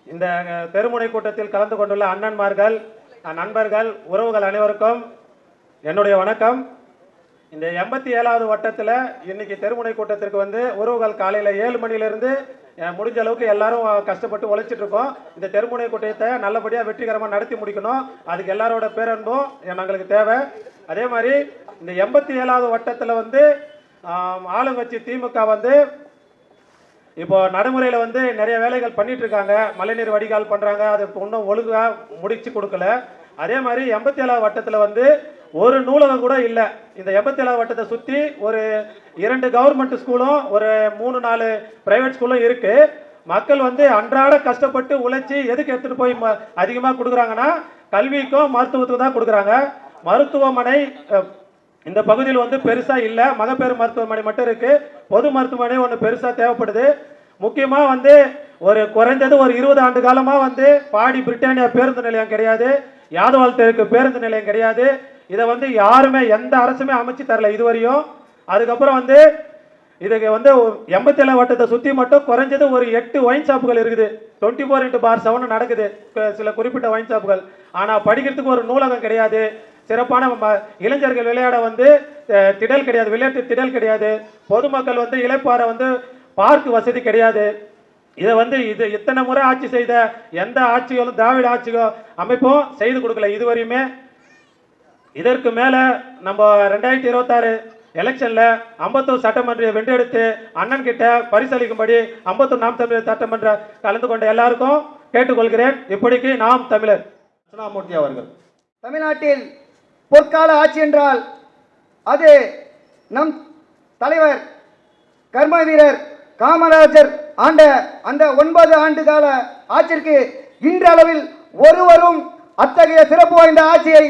இந்த தெருமுனை கூட்டத்தில் கலந்து கொண்டுள்ள அண்ணன்மார்கள், நண்பர்கள், உறவுகள் அனைவருக்கும் என்னுடைய வணக்கம். இந்த 87வது வட்டத்தில் இன்னைக்கு தெருமுனை கூட்டத்திற்கு வந்து உறவுகள் காலையில் 7 மணிலிருந்து முடிஞ்ச அளவுக்கு எல்லாரும் கஷ்டப்பட்டு உழைச்சிட்டு இருக்கோம். இந்த தெருமுனை கூட்டத்தை நல்லபடியாக வெற்றிகரமாக நடத்தி முடிக்கணும். அதுக்கு எல்லாரோட பேரன்பும் எங்களுக்கு தேவை. அதே மாதிரி இந்த 87வது வட்டத்தில் வந்து ஆளுங்கட்சி திமுக வந்து இப்போ நடைமுறையில் வந்து நிறைய வேலைகள் பண்ணிட்டு இருக்காங்க. மழைநீர் வடிகால் பண்ணுறாங்க, அது இன்னும் ஒழுங்காக முடிச்சு கொடுக்கல. அதே மாதிரி 87வது வட்டத்தில் வந்து ஒரு நூலகம் கூட இல்லை. இந்த 87வது வட்டத்தை சுற்றி ஒரு 2 கவர்மெண்ட் ஸ்கூலும் ஒரு 3-4 பிரைவேட் ஸ்கூலும் இருக்கு. மக்கள் வந்து அன்றாட கஷ்டப்பட்டு உழைச்சி எதுக்கு எடுத்துட்டு போய் அதிகமாக கொடுக்குறாங்கன்னா கல்விக்கும் மருத்துவத்துக்கும் தான் கொடுக்குறாங்க. மருத்துவமனை இந்த பகுதியில் வந்து பெருசா இல்லை. மகப்பேறு மருத்துவமனை மட்டும் இருக்கு. பொது மருத்துவமனை ஒன்று பெருசா தேவைப்படுது. முக்கியமாக வந்து ஒரு குறைந்தது ஒரு 20 ஆண்டு காலமா வந்து பாடி பிரிட்டானியா பேருந்து நிலையம் கிடையாது, யாதவால் தெருக்கு பேருந்து நிலையம் கிடையாது. இதை வந்து யாருமே எந்த அரசுமே அமைச்சு தரல இதுவரையும். அதுக்கப்புறம் வந்து இதுக்கு வந்து 87 வட்டத்தை சுற்றி மட்டும் குறைஞ்சது ஒரு 8 ஒயின் ஷாப்புகள் இருக்குது. 24/7 நடக்குது சில குறிப்பிட்ட ஒயின் ஷாப்புகள். ஆனால் படிக்கிறதுக்கு ஒரு நூலகம் கிடையாது. சிறப்பான இளைஞர்கள் விளையாட வந்து திடல் கிடையாது, விளையாட்டு திடல் கிடையாது. பொதுமக்கள் வந்து இளைப்பாற வந்து பார்க் வசதி கிடையாது. இதை வந்து இத்தனை முறை ஆட்சி செய்த எந்த ஆட்சிகளும் திராவிட ஆட்சியோ அமைப்பும் செய்து கொடுக்கல இதுவரையுமே. இதற்கு மேல நம்ம 2026 எலெக்ஷன்ல 51 சட்டமன்ற வென்றெடுத்து அண்ணன் கிட்ட பரிசளிக்கும்படி 51 நாம் தமிழர் சட்டமன்ற கலந்து கொண்ட எல்லாருக்கும் கேட்டுக்கொள்கிறேன். இப்படிக்கு நாம் தமிழர். தட்சிணாமூர்த்தி அவர்கள். தமிழ்நாட்டில் பொற்கால ஆட்சி என்றால் அது நம் தலைவர் கர்ம வீரர் காமராஜர் ஆண்ட அந்த 9 ஆண்டு கால ஆட்சிக்கு இன்றளவில் ஒருவரும் அத்தகைய சிறப்பு வாய்ந்த ஆட்சியை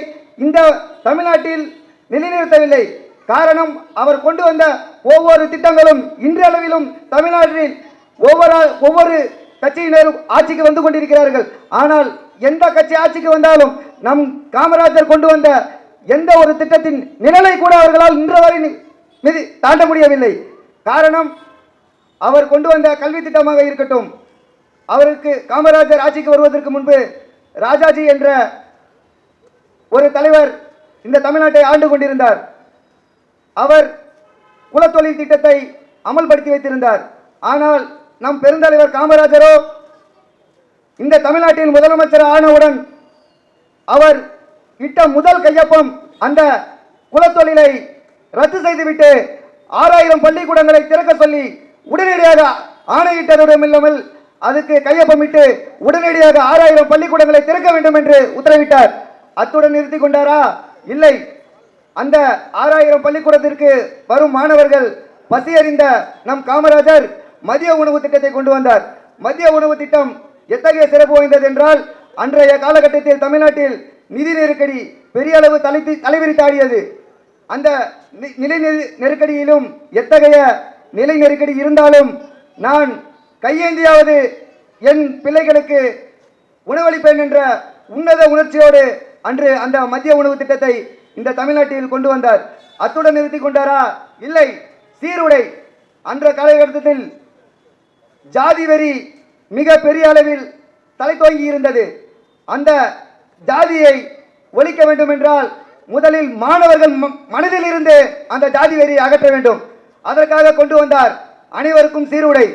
இந்த தமிழ்நாட்டில் நிலைநிறுத்தவில்லை. காரணம், அவர் கொண்டு வந்த ஒவ்வொரு திட்டங்களும் இன்றளவிலும் தமிழ்நாட்டில் ஒவ்வொரு கட்சியினரும் ஆட்சிக்கு வந்து கொண்டிருக்கிறார்கள். ஆனால் எந்த கட்சி ஆட்சிக்கு வந்தாலும் நம் காமராஜர் கொண்டு வந்த எந்த ஒரு திட்டத்தின் நிழலை கூட அவர்களால் இன்று வரை தாண்ட முடியவில்லை. காரணம், அவர் கொண்டு வந்த கல்வி திட்டமாக இருக்கட்டும். அவருக்கு காமராஜர் ஆட்சிக்கு வருவதற்கு முன்பு ராஜாஜி என்ற ஒரு தலைவர் இந்த தமிழ்நாட்டை ஆண்டு கொண்டிருந்தார். அவர் குலத்தொழில் திட்டத்தை அமல்படுத்தி வைத்திருந்தார். ஆனால் நம் பெருந்தலைவர் காமராஜரோ இந்த தமிழ்நாட்டின் முதலமைச்சர் ஆனவுடன் அவர் இட்ட முதல் கையொப்பம் அந்த குலத்தொழிலை ரத்து செய்துவிட்டு 6000 பள்ளிக்கூடங்களை திறக்க சொல்லி உடனடியாக ஆணையிட்டதுடன் இல்லாமல் அதுக்கு கையொப்பமிட்டு உடனடியாக 6000 பள்ளிக்கூடங்களை திறக்க வேண்டும் என்று உத்தரவிட்டார். அத்துடன் நிறுத்தி கொண்டாரா? இல்லை. அந்த 6000 பள்ளிக்கூடத்திற்கு வரும் மாணவர்கள் பசியறிந்த நம் காமராஜர் மதிய உணவு திட்டத்தை கொண்டு வந்தார். மதிய உணவு திட்டம் எத்தகைய சிறப்பு வாய்ந்தது என்றால், அன்றைய காலகட்டத்தில் தமிழ்நாட்டில் நிதி நெருக்கடி பெரிய அளவு தலைவிரித்தாடியது. அந்த நிலை நெருக்கடியிலும் எத்தகைய நிலை நெருக்கடி இருந்தாலும் நான் கையேந்தியாவது என் பிள்ளைகளுக்கு உணவளிப்பேன் என்ற உன்னத உணர்ச்சியோடு அன்று அந்த மதிய உணவு திட்டத்தை இந்த தமிழ்நாட்டில் கொண்டு வந்தார். அத்துடன் நிறுத்தி கொண்டாரா? இல்லை. சீருடை அன்ற காலகட்டத்தில் ஜாதி வெறி மிக பெரிய அளவில் தலை தோங்கி இருந்தது. அந்த ஜாதியை ஒழிக்க வேண்டும் என்றால் முதலில் மாணவர்கள் மனதில் இருந்து அந்த ஜாதி வெறியை அகற்ற வேண்டும். அதற்காக கொண்டு வந்தார் அனைவருக்கும் சீருடை.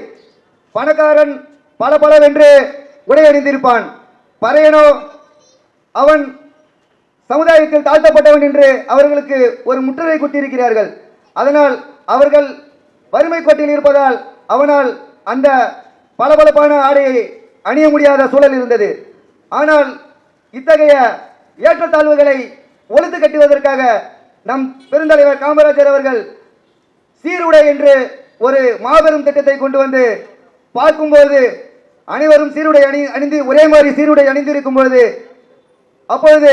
பணக்காரன் பலபலவென்று உடை அணிந்திருப்பான், பறையனோ அவன் சமுதாயத்தில் தாழ்த்தப்பட்டவன் என்று அவர்களுக்கு ஒரு முற்றுகை குத்திருக்கிறார்கள். அதனால் அவர்கள் வறுமை கோட்டில் இருப்பதால் அவனால் அந்த பளபளப்பான ஆடையை அணிய முடியாத சூழல் இருந்தது. ஆனால் இத்தகைய ஏற்றத்தாழ்வுகளை ஒழித்து கட்டுவதற்காக நம் பெருந்தலைவர் காமராஜர் அவர்கள் சீருடை என்று ஒரு மாபெரும் திட்டத்தை கொண்டு வந்து பார்க்கும்போது அனைவரும் சீருடை அணிந்து ஒரே மாதிரி சீருடை அணிந்திருக்கும் பொழுது அப்பொழுது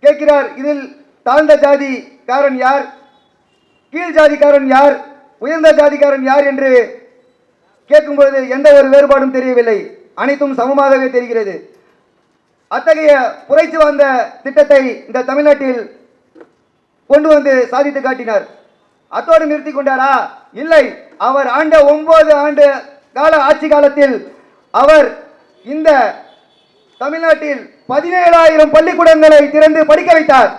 கேட்கிறார், இதில் தாழ்ந்த ஜாதிக்காரன் யார், கீழ் ஜாதிக்காரன் யார், உயர்ந்த ஜாதிக்காரன் யார் என்று கேட்கும்பொழுது எந்த ஒரு வேறுபாடும் தெரியவில்லை. அனைத்தும் சமமாகவே தெரிகிறது. அத்தகைய புரட்சி வந்த திட்டத்தை இந்த தமிழ்நாட்டில் கொண்டு வந்து சாதித்து காட்டினார். அத்தோடு நிறுத்தி கொண்டாரா? இல்லை. அவர் ஆண்ட 9 ஆண்டு கால ஆட்சி காலத்தில் அவர் இந்த தமிழ்நாட்டில் 17,000 பள்ளிக்கூடங்களை திறந்து படிக்க வைத்தார்.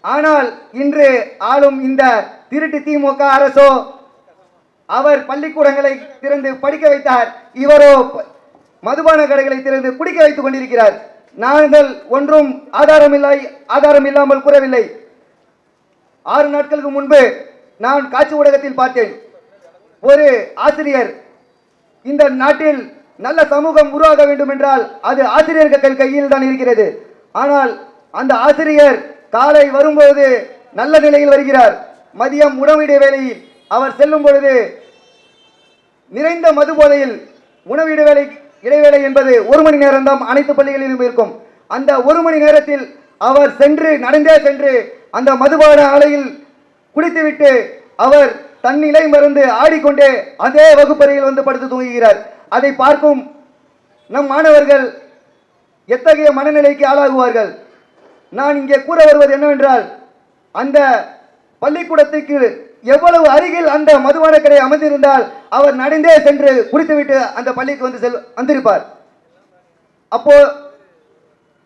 ஆனால் இன்று ஆளும் இந்த திருட்டு திமுக அரசோ அவர் பள்ளிக்கூடங்களை திறந்து படிக்க வைத்தார், இவரோ மதுபான கடைகளை திறந்து குடிக்க வைத்துக் கொண்டிருக்கிறார். நாங்கள் ஒன்றும் ஆதாரம் இல்லாமல் கூறவில்லை. 6 நாட்களுக்கு முன்பு நான் காட்சி ஊடகத்தில் பார்த்தேன். ஒரு ஆசிரியர், இந்த நாட்டில் நல்ல சமூகம் உருவாக வேண்டும் என்றால் அது ஆசிரியர்கள் கையில் தான் இருக்கிறது. ஆனால் அந்த ஆசிரியர் காலை வரும்போது நல்ல நிலையில் வருகிறார், மதியம் உணவிட வேளையில் அவர் செல்லும் பொழுது நிறைந்த மது போதையில் உணவு இடைவேளை என்பது 1 மணி நேரம் தான் அனைத்து பள்ளிகளிலும் இருக்கும். அந்த 1 மணி நேரத்தில் அவர் நடந்தே சென்று அந்த மதுபான ஆலையில் குடித்துவிட்டு அவர் தன்னிலை மறந்து ஆடிக்கொண்டே அதே வகுப்பறையில் வந்து படுத்து தூங்குகிறார். அதை பார்க்கும் நம் மாணவர்கள் எத்தகைய மனநிலைக்கு ஆளாகுவார்கள்? நான் இங்கே கூற வருவது என்னவென்றால், அந்த பள்ளிக்கூடத்துக்கு எவ்வளவு அருகில் அந்த மதுபான கடை அமைந்திருந்தால் அவர் நடந்தே சென்று குடித்துவிட்டு அந்த பள்ளிக்கு வந்திருப்பார். அப்போ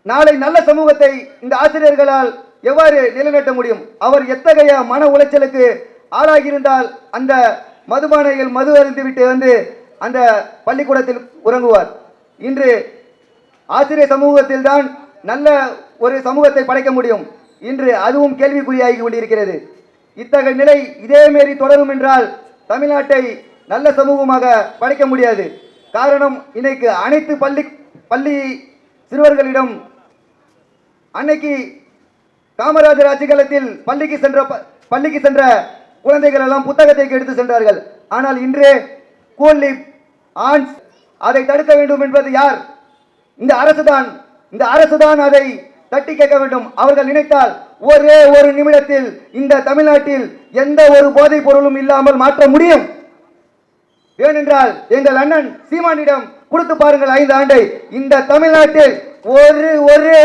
நாளை நல்ல சமூகத்தை இந்த ஆசிரியர்களால் எவ்வாறு நிலைநாட்ட முடியும்? அவர் எத்தகைய மன உளைச்சலுக்கு ஆளாகியிருந்தால் அந்த மதுபானைகள் மது அருந்திவிட்டு வந்து அந்த பள்ளிக்கூடத்தில் உறங்குவார். இன்று ஆசிரியர் சமூகத்தில் தான் நல்ல ஒரு சமூகத்தை படைக்க முடியும். இன்று அதுவும் கேள்விக்குறியாகி கொண்டிருக்கிறது. இத்தகைய நிலை இதே மாரி தொடரும் என்றால் தமிழ்நாட்டை நல்ல சமூகமாக படைக்க முடியாது. காரணம், இன்னைக்கு அனைத்து பள்ளி சிறுவர்களிடம் அன்னைக்கு காமராஜர் ஆட்சி காலத்தில் பள்ளிக்கு சென்ற குழந்தைகள் எல்லாம் புத்தகத்தை எடுத்து சென்றார்கள். ஆனால் இன்று கூலி ஆன்ஸ் அதை தடுக்க வேண்டும் என்பது யார்? இந்த அரசுதான் அதை தட்டி கேட்க வேண்டும். அவர்கள் நினைத்தால் ஒரே ஒரு நிமிடத்தில் இந்த தமிழ்நாட்டில் எந்த ஒரு போதைப் பொருளும் இல்லாமல் மாற்ற முடியும். ஏனென்றால் எங்கள் அண்ணன் சீமானிடம் கொடுத்து பாருங்கள் 5 ஆண்டை. இந்த தமிழ்நாட்டில் ஒரே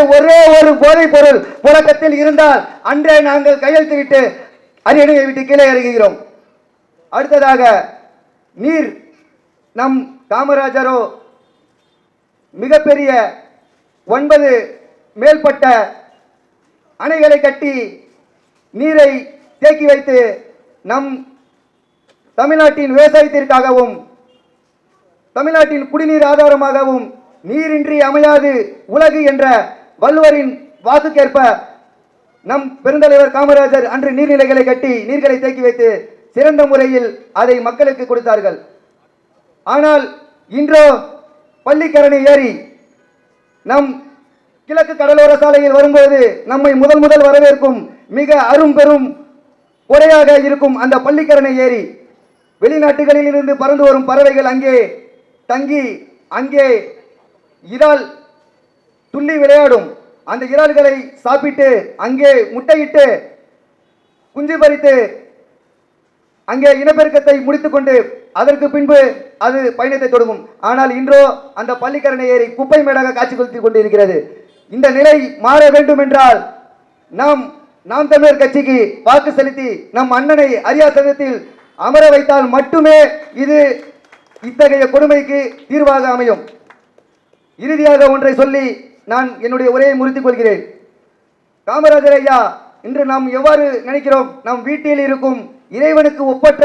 ஒரு போதைப் பொருள் புழக்கத்தில் இருந்தால் அன்றே நாங்கள் கையெழுத்து விட்டு அரியணையை விட்டு கீழே இறங்குகிறோம். அடுத்ததாக நீர். நம் காமராஜரோ மிகப்பெரிய 9 மேல்பட்ட அணைகளை கட்டி நீரை தேக்கி வைத்து நம் தமிழ்நாட்டின் விவசாயத்திற்காகவும் தமிழ்நாட்டின் குடிநீர் ஆதாரமாகவும் நீரின்றி அமையாது உலகு என்ற வள்ளுவரின் வாக்குக்கேற்ப நம் பெருந்தலைவர் காமராஜர் அன்று நீர்நிலைகளை கட்டி நீர்களை தேக்கி வைத்து சிறந்த முறையில் அதை மக்களுக்கு கொடுத்தார்கள். ஆனால் இன்றோ பள்ளிக்கரணை ஏறி நம் கிழக்கு கடலோர சாலையில் வரும்போது நம்மை முதல் வரவேற்கும் மிக அரும்பெரும் கொடையாக இருக்கும் அந்த பள்ளிக்கரணை ஏரி. வெளிநாட்டுகளில் இருந்து பறந்து வரும் பறவைகள் அங்கே தங்கி அங்கே இறால் துள்ளி விளையாடும். அந்த இறால்களை சாப்பிட்டு அங்கே முட்டையிட்டு குஞ்சு பறித்து அங்கே இனப்பெருக்கத்தை முடித்துக் கொண்டு அதற்கு பின்பு அது பயணத்தை தொடங்கும். ஆனால் இன்றோ அந்த பள்ளிக்கரணை ஏரி குப்பை மேடாக காட்சி கொடுத்துக் கொண்டிருக்கிறது. இந்த நிலை மாற வேண்டும் என்றால் நாம் தமிழர் கட்சிக்கு வாக்கு செலுத்தி நம் அண்ணனை அரியாசனத்தில் அமர வைத்தால் மட்டுமே இது இத்தகைய கொடுமைக்கு தீர்வாக அமையும். இறுதியாக ஒன்றை சொல்லி நான் என்னுடைய உரையை முடித்துக் கொள்கிறேன். காமராஜர் ஐயா, இன்று நாம் எவ்வாறு நினைக்கிறோம்? நம் வீட்டில் இருக்கும் இறைவனுக்கு ஒப்பற்ற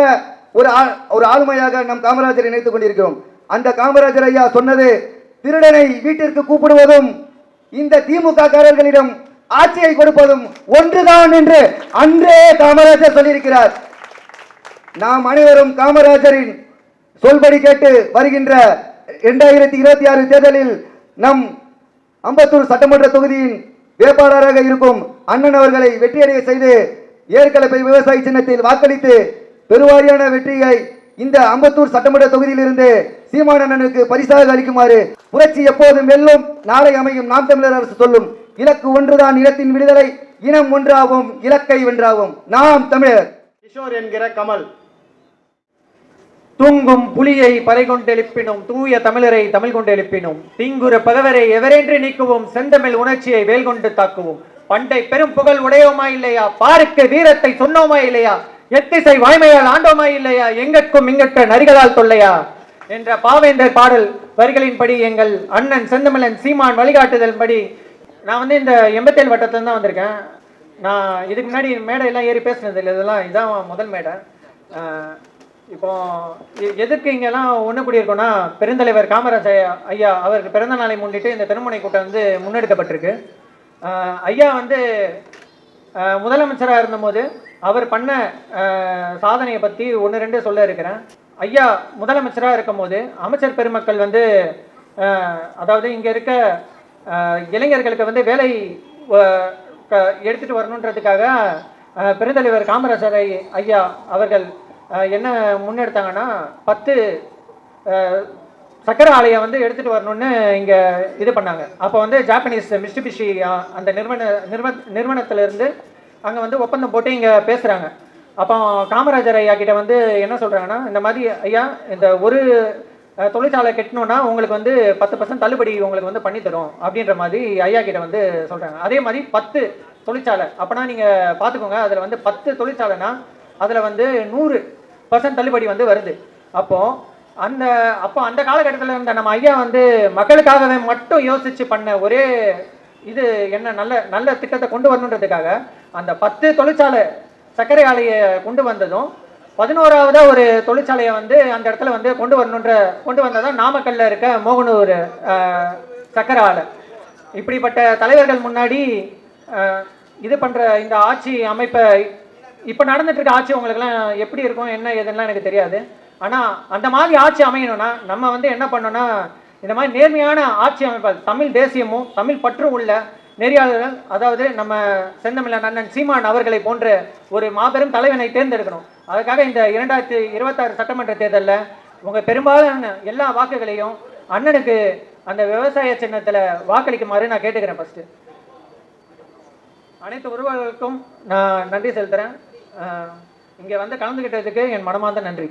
ஒரு ஆளுமையாக நம் காமராஜரை நினைத்துக் கொண்டிருக்கிறோம். அந்த காமராஜர் ஐயா சொன்னது, திருடனை வீட்டிற்கு கூப்பிடுவதும் இந்த திமுக காரர்களிடம் ஆட்சியை கொடுப்பதும் ஒன்றுதான் என்று அன்றே காமராஜர் சொல்லியிருக்கிறார். நாம் அனைவரும் காமராஜரின் சொல்படி கேட்டு வருகின்ற 2026 தேர்தலில் நம் அம்பத்தூர் சட்டமன்ற தொகுதியின் வேட்பாளராக இருக்கும் அண்ணன் அவர்களை வெற்றியடைய செய்து ஏற்கலப்பை விவசாய சின்னத்தில் வாக்களித்து பெருவாரியான வெற்றியை இந்த அம்பத்தூர் சட்டமன்ற தொகுதியிலிருந்து சீமானண்ணனுக்கு பரிசாக அளிக்குமாறு புரட்சி எப்போதும் வெல்லும், நாளை அமையும் நாம் தமிழர் அரசு சொல்லும். இலக்கு ஒன்றுதான், இனத்தின் விடுதலை. இனம் ஒன்றாகும், இலக்கை வென்றாகும். நாம் தமிழர். கிஷோர் என்கிற கமல். தூங்கும் புலியை பறை கொண்டு எழுப்பினும் தூய தமிழரை தமிழ் கொண்டு எழுப்பினும் தீங்குற பகவரை எவரென்று நீக்குவோம் செந்தமிழ் உணர்ச்சியை வேல் கொண்டு தாக்குவோம். பண்டை பெரும் புகழ் உடையோமா இல்லையா? பாருக்கு வீரத்தை சொன்னோமா இல்லையா? எத்திசை வாய்மையால் ஆண்டோமா இல்லையா? எங்கட்கும் இங்கற்ற நரிகளால் தொல்லையா? என்ற பாவேந்தர் பாடல் வரிகளின்படி எங்கள் அண்ணன் செந்தமிழன் சீமான் வழிகாட்டுதல் படி நான் வந்து இந்த 87 வட்டத்துல தான் வந்திருக்கேன். நான் இதுக்கு முன்னாடி மேடையெல்லாம் ஏறி பேசுனது இல்லை, இதான் முதல் மேடை. இப்போ எதுக்கு இங்கெல்லாம் ஒன்று கூடியிருக்கோன்னா, பெருந்தலைவர் காமராஜர் ஐயா அவருக்கு பிறந்த நாளை முன்னிட்டு இந்த திருமுனை கூட்டம் வந்து முன்னெடுக்கப்பட்டிருக்கு. ஐயா வந்து முதலமைச்சராக இருந்தபோது அவர் பண்ண சாதனையை பற்றி 1-2 சொல்ல இருக்கிறேன். ஐயா முதலமைச்சராக இருக்கும் போது அமைச்சர் பெருமக்கள் வந்து அதாவது இங்கே இருக்க இளைஞர்களுக்கு வந்து வேலை எடுத்துகிட்டு வரணுன்றதுக்காக பெருந்தலைவர் காமராஜர் ஐயா அவர்கள் என்ன முன்னெடுத்தாங்கன்னா 10 சக்கரை ஆலையை வந்து எடுத்துகிட்டு வரணும்னு இங்கே இது பண்ணாங்க. அப்போ வந்து ஜாப்பனீஸ் மிஸ்டிபிஷி அந்த நிறுவனத்திலிருந்து அங்கே வந்து ஒப்பந்தம் போட்டு இங்கே பேசுகிறாங்க. அப்போ காமராஜர் ஐயா கிட்ட வந்து என்ன சொல்கிறாங்கன்னா, இந்த மாதிரி ஐயா இந்த ஒரு தொழிற்சாலை கட்டணும்னா உங்களுக்கு வந்து 10% தள்ளுபடி உங்களுக்கு வந்து பண்ணித்தரும் அப்படின்ற மாதிரி ஐயா கிட்ட வந்து சொல்கிறாங்க. அதே மாதிரி 10 தொழிற்சாலை அப்போனா நீங்கள் பார்த்துக்கோங்க, அதில் வந்து 10 தொழிற்சாலைனா அதில் வந்து 100% தள்ளுபடி வந்து வருது. அப்போ அந்த காலகட்டத்தில் இருந்த நம்ம ஐயா வந்து மக்களுக்காகவே மட்டும் யோசிச்சு பண்ண ஒரே இது என்ன, நல்ல திட்டத்தை கொண்டு வரணுன்றதுக்காக அந்த 10 தொழிற்சாலை சர்க்கரை ஆலையை கொண்டு வந்ததும் 11ஆவதா ஒரு தொழிற்சாலையை வந்து அந்த இடத்துல வந்து கொண்டு வந்ததான் நாமக்கல்ல இருக்க மோகனூர் சர்க்கரை ஆலை. இப்படிப்பட்ட தலைவர்கள் முன்னாடி இது பண்ற இந்த ஆட்சி அமைப்பை இப்போ நடந்துட்டு இருக்க ஆட்சி உங்களுக்குலாம் எப்படி இருக்கும் என்ன ஏதுன்னா எனக்கு தெரியாது. ஆனால் அந்த மாதிரி ஆட்சி அமையணும்னா நம்ம வந்து என்ன பண்ணோம்னா, இந்த மாதிரி நேர்மையான ஆட்சி அமைப்பால் தமிழ் தேசியமும் தமிழ் பற்றும் உள்ள நெறியாளர்கள், அதாவது நம்ம செந்தமிழன் அண்ணன் சீமான் அவர்களை போன்ற ஒரு மாபெரும் தலைவனை தேர்ந்தெடுக்கணும். அதுக்காக இந்த 2026 சட்டமன்ற தேர்தலில் உங்கள் பெரும்பாலான எல்லா வாக்குகளையும் அண்ணனுக்கு அந்த விவசாய சின்னத்தில் வாக்களிக்குமாறு நான் கேட்டுக்கிறேன். ஃபஸ்ட்டு அனைத்து உறவுகளுக்கும் நான் நன்றி செலுத்துகிறேன். இங்கே வந்து கலந்துக்கிட்டதுக்கு என் மனமார்ந்த நன்றி.